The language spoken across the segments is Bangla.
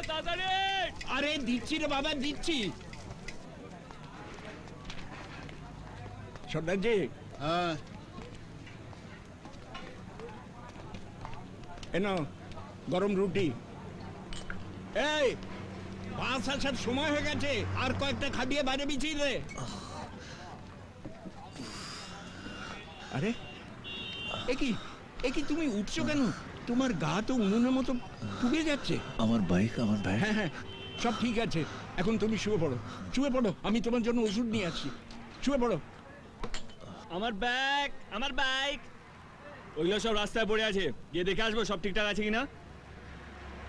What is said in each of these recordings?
তাড়াতাড়ি। আরে দিচ্ছি রে বাবা, দিচ্ছি। সর্দারজি, হ্যাঁ এনো গরম রুটি। এই বাস আসার সময় হয়ে গেছে, আর কয়েকটা খাটিয়ে বাইরে বিছিয়ে দে। আরে একি তুমি উঠছো কেন? তোমার গা তো উনুনের মতো পুড়ে যাচ্ছে। আমার বাইক, আমার ব্যাগ। হ্যাঁ হ্যাঁ, সব ঠিক আছে। এখন তুমি শুয়ে পড়ো, শুয়ে পড়ো। আমি তোমার জন্য ওষুধ নিয়ে আসছি। শুয়ে পড়ো। আমার ব্যাগ, আমার বাইক, ওইগুলো সব রাস্তায় পড়ে আছে, গিয়ে দেখে আসবো সব ঠিকঠাক আছে কিনা।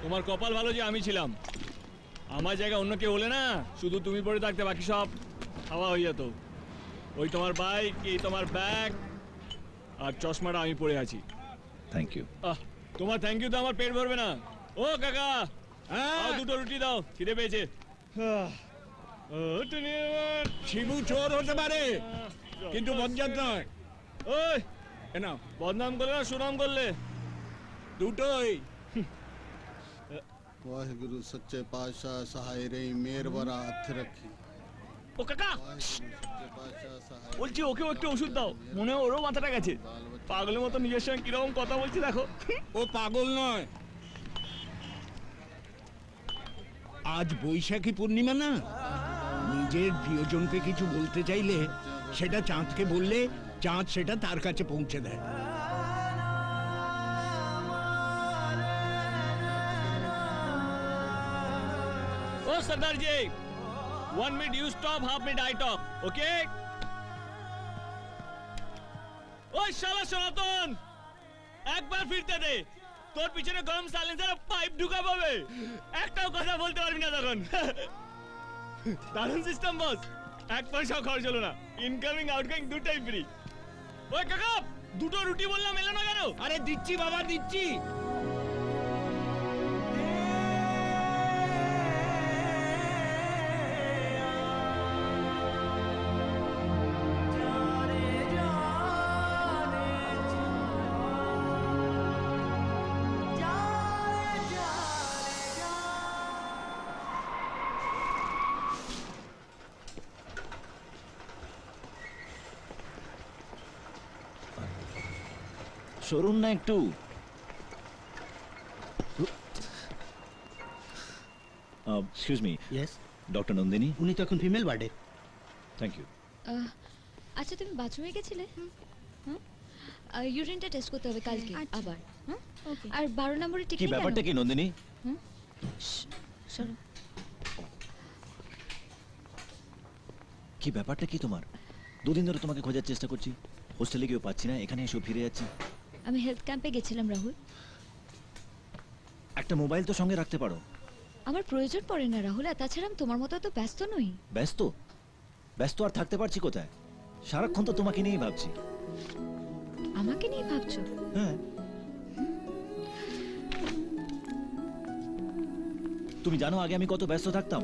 তোমার কপাল ভালো যে আমি ছিলাম। আমার জায়গায় অন্য কেউ হলে না, শুধু তুমি পড়ে থাকতে, বাকি সব হাওয়া হয়ে যেত। ওই তোমার বাইক, এই তোমার ব্যাগ, আর চশমাটা আমি পড়ে আছি। Thank you. তোমার থ্যাংক ইউ তো আমার পেট ভরবে না। ও কাকা, হ্যাঁ, দুটো রুটি দাও, খিদে পেয়েছে। শিবু চোর হতে পারে, কিন্তু বজ্জাত নয়। ওই নাও, বদনাম করলে না সুনাম করলে? দুটোই। वाहिगुरु सच्चे पातशाह सहाय रे मेर बरा हाथ रखी। ও কাকা, वाहिगुरु सच्चे पातशाह सहाय বলছি ওকেও একটু ওষুধ দাও, মনে হয় ওরও মাথাটা গেছে। পাগলের মতো নিজের সঙ্গে কিরকম কথা বলছি দেখো। ও পাগল নয়। আজ বৈশাখী পূর্ণিমা না, নিজের প্রিয়জনকে কিছু বলতে চাইলে সেটা চাঁদকে বললে চাঁদ সেটা তার কাছে পৌঁছে দেয়। ও সর্দার জি, 1 minute you stop, half minute I talk, okay? ওই শালা সনাতন, একবার ফিরতে দে। তোর পিছনে গরম সাইলেন্সার পাইপ ঢুকা পাবে, একটাও কথা বলতে পারবি না তখন। দারুণ সিস্টেম বস, এক পয়সাও খরচ হলো না, ইনকামিং আউটগোয়িং দুটাই ফ্রি। ওই কাকা, দুটো রুটি বললাম, এলো না কেন? আরে দিচ্ছি বাবা, দিচ্ছি। সরুন না একটু। Excuse me, yes, doctor Nandini. উনি তো এখন ফিমেল ওয়ার্ডে। Thank you. আচ্ছা, তুমি বাথরুমে গেছিলে? ইউরিনটা টেস্ট করতে হবে কালকে আবার। আর 12 নম্বরের কি টিকিট ব্যাপারটা কি নন্দিনী? সরো। কি ব্যাপারটা কি তোমার? দুদিন ধরে তোমাকে খোঁজার চেষ্টা করছি, হোস্টেলে গিয়েও পাচ্ছি না, এখানে এসে ফিরে যাচ্ছি। আমি হেলথ ক্যাম্পে গেছিলাম রাহুল। একটা মোবাইল তো সঙ্গে রাখতে পারো। আমার প্রয়োজন পড়ে না রাহুল, আর তাছাড়া আমি তোমার মতো তো ব্যস্ত নই। ব্যস্ত? ব্যস্ত আর থাকতে পারছি কোথায়? সারাক্ষণ তো তোমাকে নিয়েই ভাবছি। আমাকে নিয়ে ভাবছো? হ্যাঁ। তুমি জানো আগে আমি কত ব্যস্ত থাকতাম?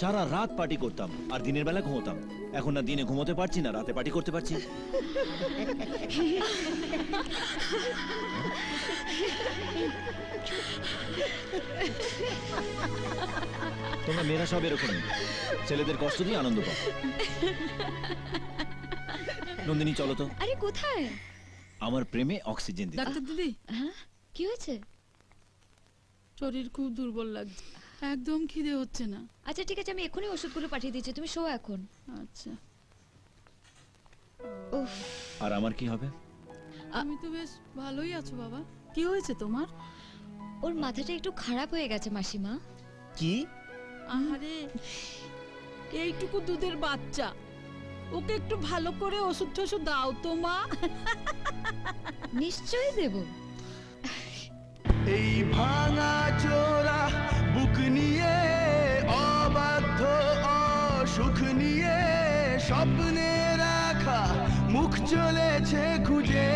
সারা রাত পার্টি করতাম আর দিনের বেলা ঘুমোতাম। এখন না দিনে ঘুমোতে পারছি না রাতে পার্টি করতে পারছি। তোমরা মেয়েরা সব এরকমই, ছেলেদের কষ্ট দিয়ে আনন্দ পাও। নন্দিনী চলো তো। আরে কোথায়? আমার প্রেমে অক্সিজেন দিতে। ডাক্তার দিদি, হ্যাঁ, কি হয়েছে? শরীর খুব দুর্বল লাগছে, একদম খিদে হচ্ছে না। আচ্ছা ঠিক আছে, আমি এখনই ওষুধগুলো পাঠিয়ে দিচ্ছি, তুমি শো এখন। আচ্ছা, উফ, আর আমার কি হবে? আমি তো বেশ ভালোই আছো বাবা। কি হয়েছে তোমার? ওর মাথাটা একটু খারাপ হয়ে গেছে মাসিমা। কি? আহারে, এইটুকু দুধের বাচ্চা, ওকে একটু ভালো করে ওষুধ টষুধ দাও তো মা। নিশ্চয়ই দেব। এই ভাঙা চোরা বুক নিয়ে, অবাধ্য অসুখ নিয়ে, স্বপ্নে রাখা মুখ চলেছে খুঁজে।